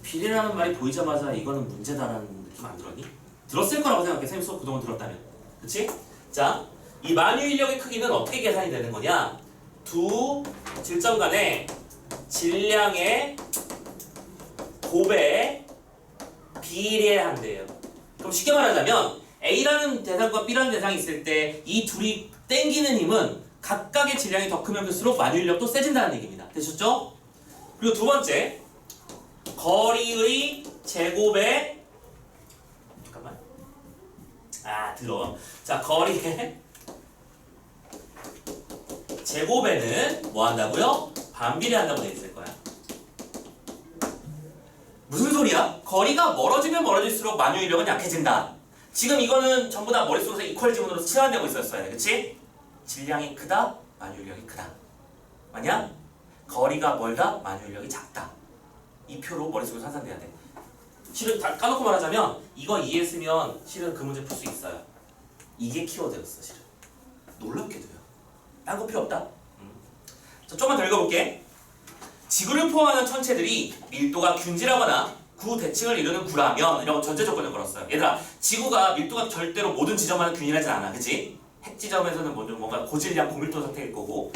비례라는 말이 보이자마자 이거는 문제다라는 느낌 안 들었니? 들었을 거라고 생각해. 선생님 수업 그동안 들었다면. 그치? 자, 이 만유인력의 크기는 어떻게 계산이 되는 거냐? 두 질점 간의 질량의 곱에 비례한대요. 그럼 쉽게 말하자면 A라는 대상과 B라는 대상이 있을 때 이 둘이 땡기는 힘은 각각의 질량이 더 크면 클수록 만유인력도 세진다는 얘기입니다. 되셨죠? 그리고 두 번째, 거리의 제곱에 잠깐만. 들어. 자, 거리의 제곱에는 뭐 한다고요? 반비례한다고 돼 있을 거야. 무슨 소리야? 거리가 멀어지면 멀어질수록 만유인력은 약해진다. 지금 이거는 전부 다 머릿속에서 이퀄 지문으로 치환되고 있었어요. 그치? 질량이 크다, 만유인력이 크다. 맞냐? 거리가 멀다, 만유인력이 작다. 이 표로 머릿속에 환산돼야 돼. 실은 다 까놓고 말하자면 이거 이해했으면 실은 그 문제 풀 수 있어요. 이게 키워드였어, 실은. 놀랍게도요. 딴 거 필요 없다. 자, 조금만 더 읽어볼게. 지구를 포함하는 천체들이 밀도가 균질하거나 구 대칭을 이루는 구라면 이라고 전제 조건을 걸었어요. 얘들아, 지구가 밀도가 절대로 모든 지점만 균일하진 않아. 그치? 핵 지점에서는 먼저 뭔가 고질량, 고밀도 상태일 거고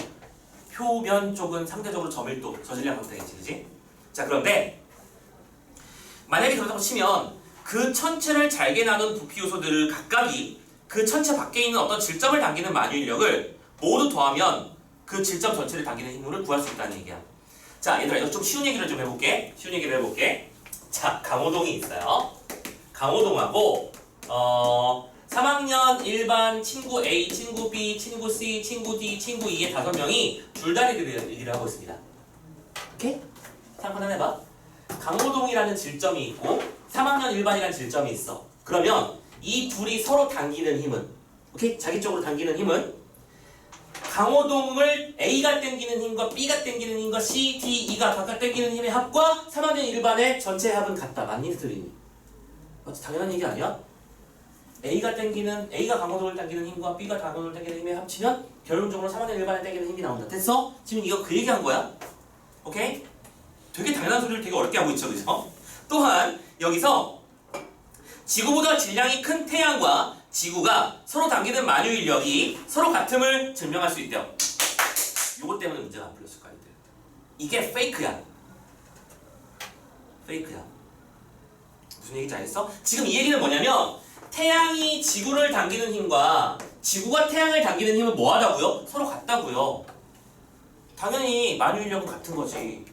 표면 쪽은 상대적으로 저밀도, 저질량 상태겠지. 그치? 자, 그런데 만약에 그렇다고 치면 그 천체를 잘게 나눈 부피 요소들을 각각이 그 천체 밖에 있는 어떤 질점을 당기는 만유인력을 모두 더하면 그 질점 전체를 당기는 힘을 구할 수 있다는 얘기야. 자, 얘들아, 이거 좀 쉬운 얘기를 좀 해볼게. 자, 강호동이 있어요. 강호동하고 3학년 일반 친구 A, 친구 B, 친구 C, 친구 D, 친구 E의 5명이 줄다리기를 얘기를 하고 있습니다. 오케이? 생각 하나 해봐. 강호동이라는 질점이 있고 3학년 일반이라는 질점이 있어. 그러면 이 둘이 서로 당기는 힘은, 오케이? 자기 쪽으로 당기는 힘은 강호동을 A가 당기는 힘과 B가 당기는 힘과 C, D, E가 각각 당기는 힘의 합과 3학년 일반의 전체 합은 같다. 맞니? 틀리니? 당연한 얘기 아니야? A가 강호동을 당기는 힘과 B가 강호동을 당기는 힘의 합치면 결론적으로 3학년 일반에 당기는 힘이 나온다. 됐어? 지금 이거 그 얘기한 거야? 오케이? 되게 당연한 소리를 되게 어렵게 하고 있죠. 그죠? 또한 여기서 지구보다 질량이 큰 태양과 지구가 서로 당기는 만유인력이 서로 같음을 증명할 수 있대요. 요것 때문에 문제가 안 풀렸을 거야. 이게 페이크야. 무슨 얘기인지 알겠어? 지금 이 얘기는 뭐냐면 태양이 지구를 당기는 힘과 지구가 태양을 당기는 힘은 뭐하다고요? 서로 같다고요. 당연히 만유인력은 같은 거지.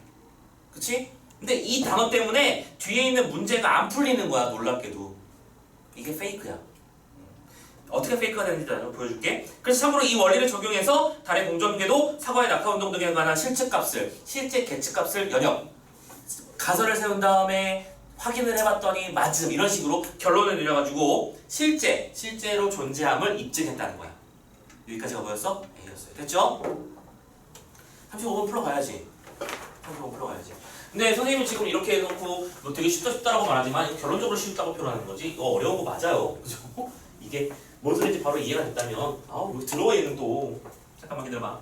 그치? 근데 이 단어 때문에 뒤에 있는 문제가 안 풀리는 거야. 놀랍게도. 이게 페이크야. 어떻게 페이크가 되는지 나도 보여줄게. 그래서 참고로 이 원리를 적용해서 달의 공전궤도, 사과의 낙하운동 등에 관한 실제 계측값을 연역 가설을 세운 다음에 확인을 해봤더니 맞음 이런 식으로 결론을 내려가지고 실제로 존재함을 입증했다는 거야. 여기까지가 뭐였어? A였어요. 됐죠? 35번 풀어가야지. 근데 선생님이 지금 이렇게 해놓고 너 되게 쉽다라고 말하지만 결론적으로 쉽다고 표현하는 거지. 이거 어려운 거 맞아요. 그죠? 이게 뭔 소리인지 바로 이해가 됐다면 여기 들어와 있는 또 잠깐만 기다려봐.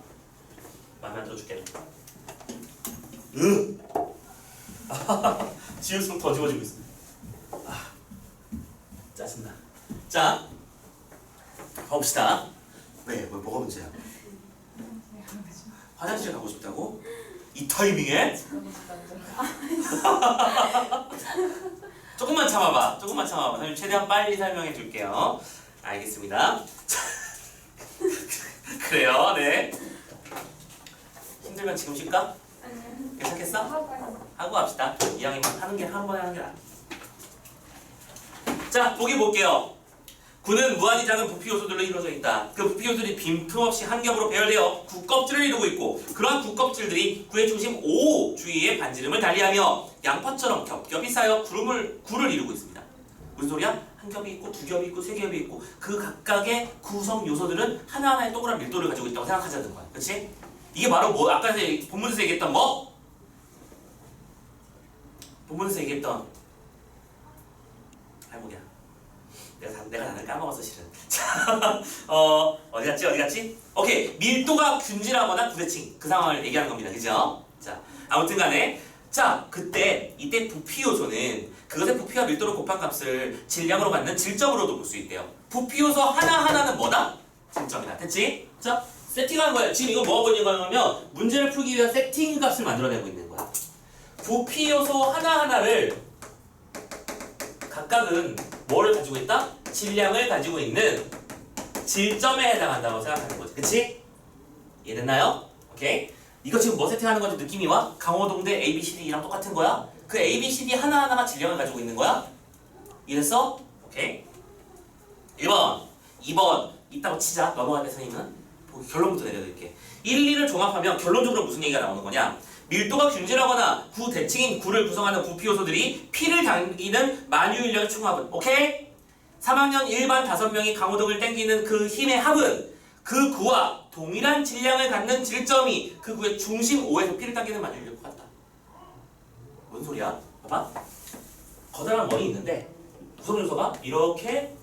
마음에 안 들어줄게. 지울수록 더 지워지고 있어. 짜증나. 자, 가봅시다. 왜? 뭐가 문제야? 화장실 가고 싶다고? 이 타이밍에? 조금만 참아봐. 선생님 최대한 빨리 설명해 줄게요. 알겠습니다. 그래요, 네. 힘들면 지금 쉴까? 아니요. 괜찮겠어? 하고 합시다. 이왕이면 한 번에 하는 게 나아. 자, 보기 볼게요. 구는 무한히 작은 부피 요소들로 이루어져 있다. 그 부피 요소들이 빈틈없이 한 겹으로 배열되어 구 껍질을 이루고 있고 그러한 구 껍질들이 구의 중심 O 주위에 반지름을 달리하며 양파처럼 겹겹이 쌓여 구를 이루고 있습니다. 무슨 소리야? 한 겹이 있고 두 겹이 있고 세 겹이 있고 그 각각의 구성 요소들은 하나하나의 동그란 밀도를 가지고 있다고 생각하자는 거야. 그렇지? 이게 바로 뭐 아까 본문에서 얘기했던 뭐? 본문에서 얘기했던 할목이야. 내가 다들 까먹었어 실은. 자, 어디 갔지? 오케이, 밀도가 균질하거나 부대칭 그 상황을 얘기하는 겁니다. 그죠? 자, 아무튼간에 자, 이때 부피 요소는 그것의 부피와 밀도를 곱한 값을 질량으로 갖는 질점으로도 볼 수 있대요. 부피 요소 하나하나는 뭐다? 질점이다. 됐지? 자, 세팅하는 거야. 지금 이거 뭐 하고 있는 거냐면 문제를 풀기 위한 세팅 값을 만들어내고 있는 거야. 부피 요소 하나하나를 각각은 뭐를 가지고 있다? 질량을 가지고 있는 질점에 해당한다고 생각하는 거지. 그치? 이해됐나요? 오케이? 이거 지금 뭐 세팅하는 건지 느낌이 와? 강호동대 ABCD랑 똑같은 거야? 그 ABCD 하나하나가 질량을 가지고 있는 거야? 이해됐어? 오케이? 1번, 2번 있다고 치자. 넘어갈게 선생님은. 결론부터 내려드릴게. 1, 2를 종합하면 결론적으로 무슨 얘기가 나오는 거냐? 밀도가 균질하거나 구대칭인 구를 구성하는 부피 요소들이 P를 당기는 만유인력의 총합은 오케이? 3학년 1반 5명이 강호동을 당기는 그 힘의 합은 그 구와 동일한 질량을 갖는 질점이 그 구의 중심 O에서 P를 당기는 만유인력과 같다. 뭔 소리야? 봐봐. 거대한 원이 있는데 구성 요소가 이렇게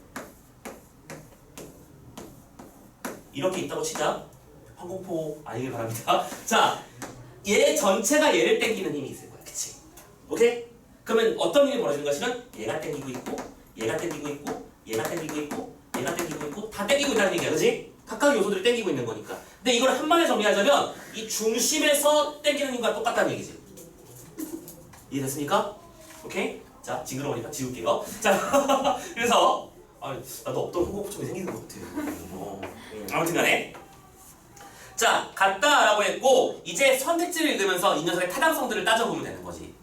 있다고 치자. 항공포 아니길 바랍니다. 자, 얘 전체가 얘를 당기는 힘이 있을 거야. 그치? 오케이? 그러면 어떤 일이 벌어지는 것이면 얘가 당기고 있고 얘가 당기고 있고 얘가 당기고 있고 얘가 당기고 있고 다 당기고 있다는 얘기야. 그치? 각각 요소들이 당기고 있는 거니까. 근데 이걸 한 방에 정리하자면 이 중심에서 당기는 힘과 똑같다는 얘기지. 이해됐습니까? 오케이? 자, 징그러우니까 지울게요. 자, 그래서 나도 없던 홍보처럼 생기는 것 같아. 아무튼간에 자, 같다라고 했고 이제 선택지를 읽으면서 이 녀석의 타당성들을 따져보면 되는 거지.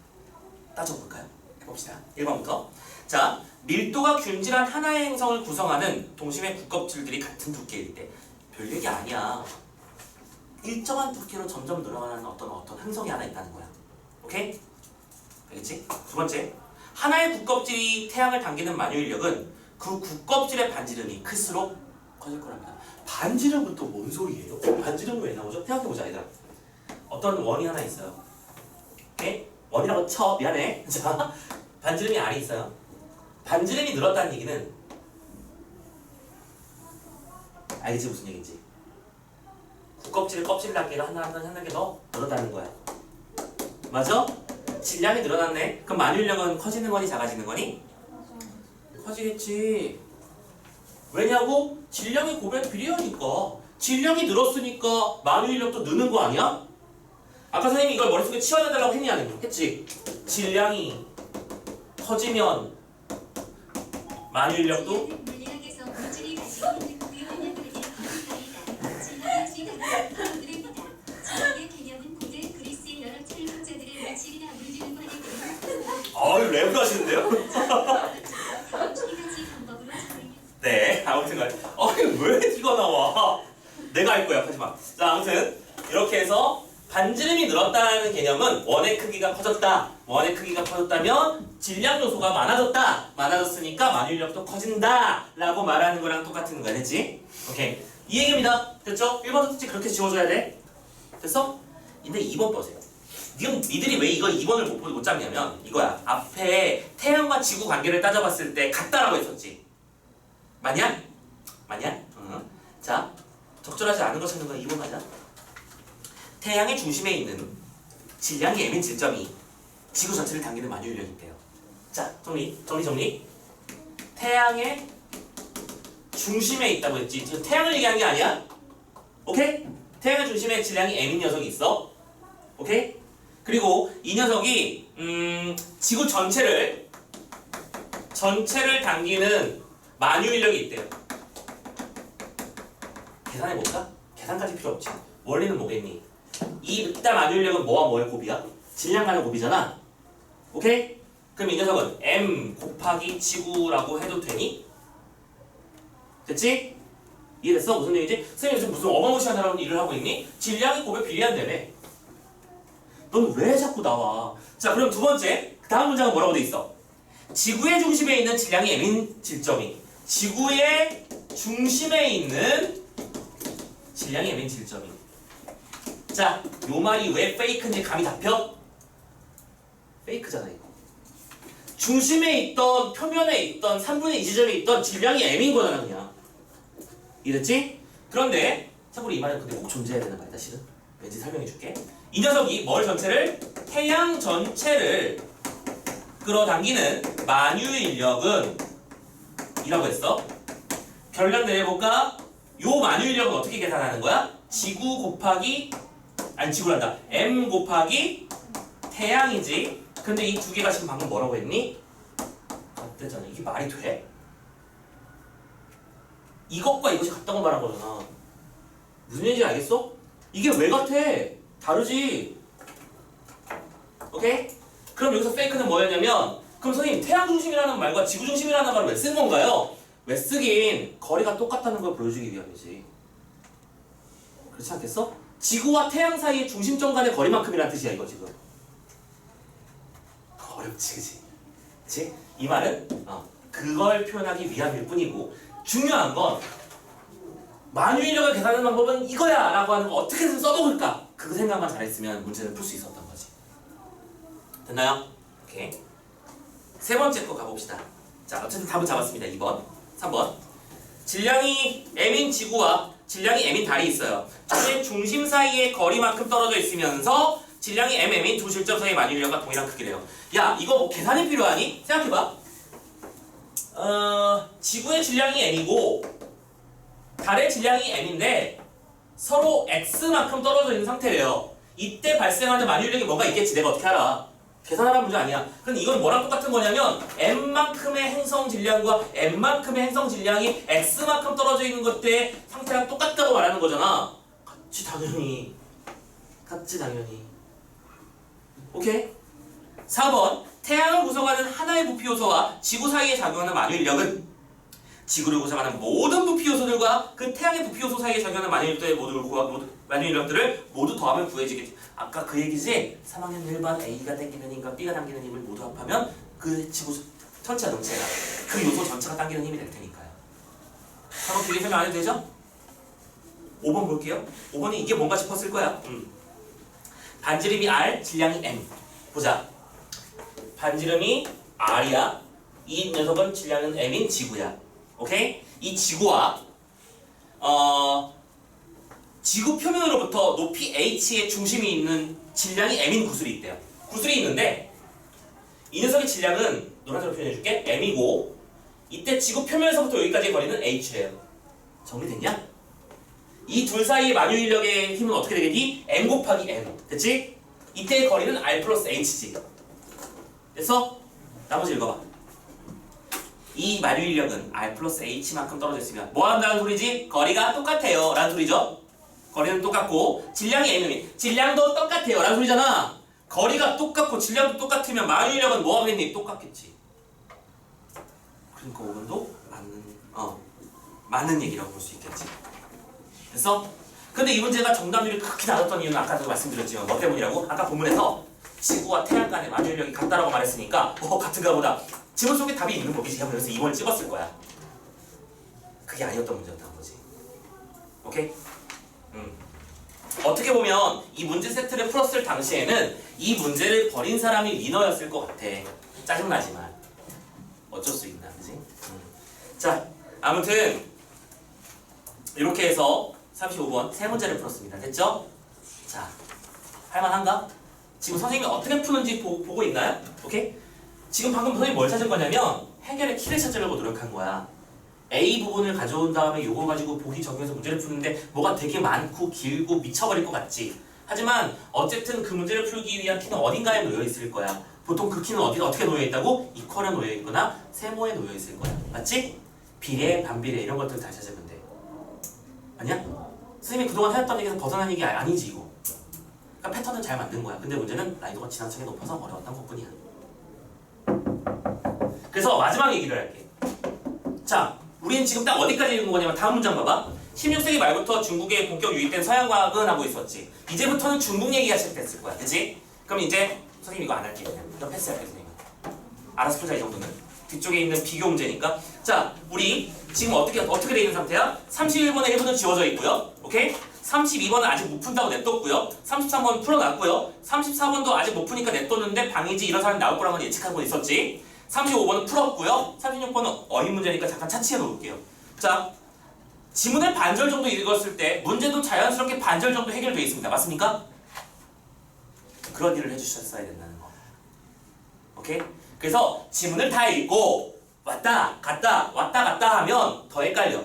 따져볼까요? 해봅시다. 1번부터. 자, 밀도가 균질한 하나의 행성을 구성하는 동심의 구껍질들이 같은 두께일 때 별 얘기 아니야. 일정한 두께로 점점 늘어나는 어떤 행성이 하나 있다는 거야. 오케이? 알겠지? 두 번째, 하나의 구껍질이 태양을 당기는 만유인력은 그 구껍질의 반지름이 클수록 커질 거랍니다. 반지름은 또 뭔 소리예요? 반지름은 왜 나오죠? 생각해보자, 얘들아. 어떤 원이 하나 있어요. 오케이? 원이라고 쳐. 미안해. 자, 반지름이 R이 있어요. 반지름이 늘었다는 얘기는 알겠지? 무슨 얘기인지. 구껍질을 껍질 낱개가 하나 개 더 늘었다는 거야. 맞아? 질량이 늘어났네. 그럼 만유인력은 커지는 거니 작아지는 거니? 커지겠지. 왜냐고? 질량이 곱에 비례하니까. 질량이 늘었으니까 만유인력도 느는 거 아니야? 아까 선생님이 이걸 머릿속에 치워내달라고 했니 안 했니? 했지. 질량이 커지면 만유인력도 랩을 하시는데요? 네, 아무튼 왜 티가 나와? 내가 할 거야, 하지마. 자, 아무튼 이렇게 해서 반지름이 늘었다는 개념은 원의 크기가 커졌다. 원의 크기가 커졌다면 질량 요소가 많아졌다. 많아졌으니까 만유인력도 커진다 라고 말하는 거랑 똑같은 거야. 됐지? 오케이. 이 얘기입니다. 됐죠? 1번부터 특히 그렇게 지워줘야 돼. 됐어? 근데 2번 보세요. 니들이 왜 이거 2번을 못 잡냐면 이거야. 앞에 태양과 지구 관계를 따져봤을 때 같다라고 했었지. 맞냐? 맞냐? 자, 적절하지 않은 거 찾는 거 2번 맞아. 태양의 중심에 있는 질량이 M인 질점이 지구 전체를 당기는 만유인력인데요. 자, 정리. 태양의 중심에 있다고 했지. 지금 태양을 얘기하는 게 아니야. 오케이? 태양의 중심에 질량이 M인 녀석이 있어. 오케이? 그리고 이 녀석이 지구 전체를 당기는 만유인력이 있대요. 계산해볼까? 계산까지 필요 없지. 원리는 뭐겠니? 이따 만유인력은 뭐와 뭐의 곱이야? 질량 간의 곱이잖아. 오케이? 그럼 이 녀석은 M 곱하기 지구라고 해도 되니? 됐지? 이해됐어? 무슨 얘기지? 선생님 지금 무슨 어마무시한 일을 하고 있니? 질량이 곱에 비례한다며. 넌 왜 자꾸 나와? 자, 그럼 두 번째 다음 문장은 뭐라고 돼 있어? 지구의 중심에 있는 질량이 M인 질점이 지구의 중심에 있는 질량이 M인 질점이. 자, 요 말이 왜 페이크인지 감이 잡혀? 페이크잖아 이거. 중심에 있던 표면에 있던 3분의 2 지점에 있던 질량이 M인 거잖아 그냥. 이랬지? 그런데 참고로 이 말은 근데 꼭 존재해야 되는 말이다 실은. 왠지 설명해 줄게. 이 녀석이 뭘 전체를? 태양 전체를 끌어당기는 만유 인력은 이라고 했어. 결론 내려볼까? 요 만유 인력은 어떻게 계산하는 거야? 지구 곱하기 아니 지구란다. m 곱하기 태양이지. 근데 이 두 개가 지금 방금 뭐라고 했니? 같대잖아. 이게 말이 돼? 이것과 이것이 같다고 말한 거잖아. 무슨 얘기인지 알겠어? 이게 왜 같아? 다르지. 오케이? 그럼 여기서 페이크는 뭐였냐면, 그럼 선생님 태양 중심이라는 말과 지구 중심이라는 말을 왜 쓴 건가요? 왜 쓰긴? 거리가 똑같다는 걸 보여주기 위함이지. 그렇지 않겠어? 지구와 태양 사이의 중심점 간의 거리만큼이란 뜻이야 이거 지금. 어렵지 그치? 그치? 이 말은 그걸 표현하기 위함일 뿐이고, 중요한 건 만유 인력을 계산하는 방법은 이거야 라고 하는 거 어떻게든 써먹을까? 그 생각만 잘했으면 문제를 풀 수 있었던 거지. 됐나요? 오케이. 세 번째 거 가봅시다. 자, 어쨌든 답은 잡았습니다. 2번. 3번. 질량이 m인 지구와 질량이 m인 달이 있어요. 둘의 중심 사이의 거리만큼 떨어져 있으면서 질량이 mm인 두 실점 사이의 만유 인력과 동일한 크기래요. 야, 이거 뭐 계산이 필요하니? 생각해봐. 지구의 질량이 m이고 달의 질량이 m인데 서로 x만큼 떨어져 있는 상태래요. 이때 발생하는 만유 인력이 뭐가 있겠지. 내가 어떻게 알아? 계산하라는 문제 아니야. 그럼 이건 뭐랑 똑같은 거냐면 m만큼의 행성 질량과 m만큼의 행성 질량이 x만큼 떨어져 있는 것들의 상태랑 똑같다고 말하는 거잖아. 같지 당연히. 같지 당연히. 오케이? 4번. 태양을 구성하는 하나의 부피 요소와 지구 사이에 작용하는 만유 인력은 지구를 구성하는 모든 부피 요소들과 그 태양의 부피 요소 사이에 작용하는 만유 인력들을 모두 더하면 구해지겠지. 아까 그 얘기지? 3학년 1번 A가 당기는 힘과 B가 당기는 힘을 모두 합하면 그 지구 전체 전체가 그 요소 전체가 당기는 힘이 될 테니까요. 4번 길게 설명 안 해도 되죠? 5번 볼게요. 5번이 이게 뭔가 싶었을 거야. 반지름이 R, 질량이 M. 보자. 반지름이 R이야. 이 녀석은 질량은 M인 지구야. 오케이? 이 지구와 지구 표면으로부터 높이 h의 중심이 있는 질량이 m인 구슬이 있대요. 구슬이 있는데 이 녀석의 질량은 노란색으로 표현해줄게. m이고 이때 지구 표면에서부터 여기까지의 거리는 h래요. 정리됐냐? 이 둘 사이의 만유 인력의 힘은 어떻게 되겠니? m 곱하기 m. 됐지? 이때의 거리는 r 플러스 h지. 됐어? 나머지 읽어봐. 이 만유 인력은 r 플러스 h만큼 떨어져 있으면 뭐 한다는 소리지? 거리가 똑같아요 라는 소리죠. 거리는 똑같고 질량이 m이 질량도 똑같아요 라는 소리잖아. 거리가 똑같고 질량도 똑같으면 만유 인력은 뭐 하겠니? 똑같겠지. 그러니까 5번도 맞는 얘기라고 볼 수 있겠지. 됐어? 근데 이 문제가 정답률이 그렇게 낮았던 이유는 아까도 말씀드렸지만 뭐 때문이라고? 아까 본문에서 지구와 태양 간의 만유 인력이 같다라고 말했으니까 같은가 보다. 지문 속에 답이 있는 거겠지. 그래서 2번을 찍었을 거야. 그게 아니었던 문제였던 거지. 오케이? 어떻게 보면 이 문제 세트를 풀었을 당시에는 이 문제를 버린 사람이 위너였을 것 같아. 짜증나지만 어쩔 수 있나, 그지? 자, 아무튼 이렇게 해서 35번 세 문제를 풀었습니다. 됐죠? 자, 할만한가? 지금 선생님이 어떻게 푸는지 보고 있나요? 오케이? 지금 방금 선생님이 뭘 찾은 거냐면 해결의 키를 찾으려고 노력한 거야. A 부분을 가져온 다음에 요거 가지고 보기 적용해서 문제를 푸는데 뭐가 되게 많고 길고 미쳐버릴 것 같지. 하지만 어쨌든 그 문제를 풀기 위한 키는 어딘가에 놓여 있을 거야. 보통 그 키는 어떻게 놓여 있다고? 이퀄에 놓여 있거나 세모에 놓여 있을 거야. 맞지? 비례, 반비례 이런 것들 다 찾으면 돼. 아니야? 선생님이 그동안 해왔던 얘기에서 벗어난 얘기 아니지 이거. 그러니까 패턴은 잘 만든 거야. 근데 문제는 난이도가 지나치게 높아서 어려웠던 것뿐이야. 그래서 마지막 얘기를 할게. 자, 우리는 지금 딱 어디까지 읽은 거냐면 다음 문장 봐봐. 16세기 말부터 중국에 본격 유입된 서양과학은 하고 있었지. 이제부터는 중국 얘기가 시작됐을 거야. 그치? 그럼 이제 선생님 이거 안 할게. 그냥 이거 패스할게 선생님. 알아서 풀자 이 정도는. 뒤쪽에 있는 비교 문제니까. 자, 우리 지금 어떻게 돼 있는 상태야? 31번의 1번은 지워져 있고요. 오케이? 32번은 아직 못 푼다고 냅뒀고요. 33번 풀어놨고요. 34번도 아직 못 푸니까 냅뒀는데 방이지 이런 사람이 나올 거라고 예측하고 있었지. 35번은 풀었고요. 36번은 어린 문제니까 잠깐 차치해 놓을게요. 자, 지문을 반절 정도 읽었을 때 문제도 자연스럽게 반절 정도 해결되어 있습니다. 맞습니까? 그런 일을 해주셨어야 된다는 거. 오케이? 그래서 지문을 다 읽고 왔다 갔다 하면 더 헷갈려.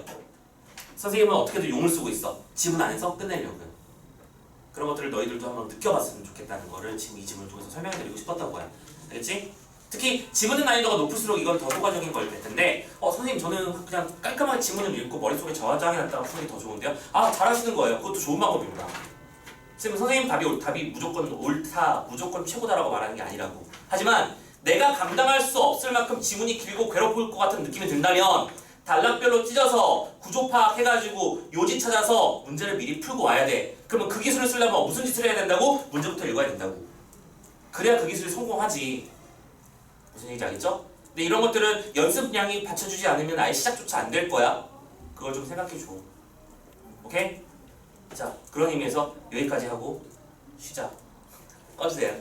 선생님은 어떻게든 용을 쓰고 있어. 지문 안에서 끝내려고요. 그런 것들을 너희들도 한번 느껴봤으면 좋겠다는 거를 지금 이 지문을 통해서 설명해드리고 싶었던 거야. 알겠지? 특히 지문의 난이도가 높을수록 이건 더 효과적인 걸 될 텐데 선생님 저는 그냥 깔끔하게 지문을 읽고 머릿속에 저장해놨다가 푸는 게 더 좋은데요? 아 잘하시는 거예요. 그것도 좋은 방법입니다. 지금 선생님 답이 무조건 옳다, 무조건 최고다라고 말하는 게 아니라고. 하지만 내가 감당할 수 없을 만큼 지문이 길고 괴롭을 것 같은 느낌이 든다면 단락별로 찢어서 구조 파악해가지고 요지 찾아서 문제를 미리 풀고 와야 돼. 그러면 그 기술을 쓰려면 무슨 짓을 해야 된다고? 문제부터 읽어야 된다고. 그래야 그 기술이 성공하지. 무슨 얘기인지 알겠죠? 근데 이런 것들은 연습량이 받쳐주지 않으면 아예 시작조차 안 될 거야. 그걸 좀 생각해줘. 오케이? 자, 그런 의미에서 여기까지 하고 쉬자. 꺼주세요.